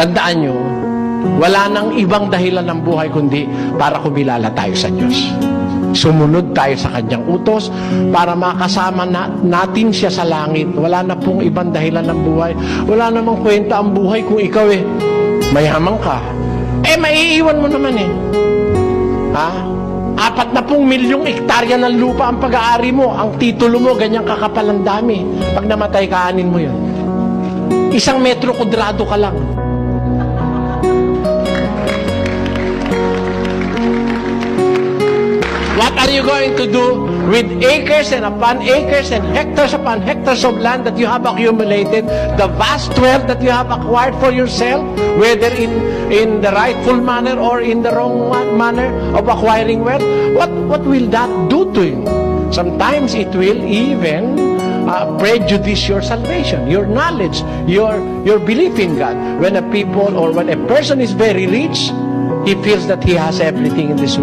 Tandaan nyo, wala nang ibang dahilan ng buhay kundi para kumilala tayo sa Diyos. Sumunod tayo sa Kanyang utos para makasama natin siya sa langit. Wala na pong ibang dahilan ng buhay. Wala namang kwenta ang buhay kung ikaw mayaman ka. Maiiwan mo naman Ha? 40 milyong hektarya ng lupa ang pag-aari mo. Ang titulo mo, ganyang kakapal ang dami. Pag namatay, kaanin mo yun. 1 metro kudrado ka lang. What are you going to do with acres and upon acres and hectares upon hectares of land that you have accumulated, the vast wealth that you have acquired for yourself, whether in the rightful manner or in the wrong manner of acquiring wealth? What will that do to you? Sometimes it will even prejudice your salvation, your knowledge, your belief in God. When a person is very rich, he feels that he has everything in this world.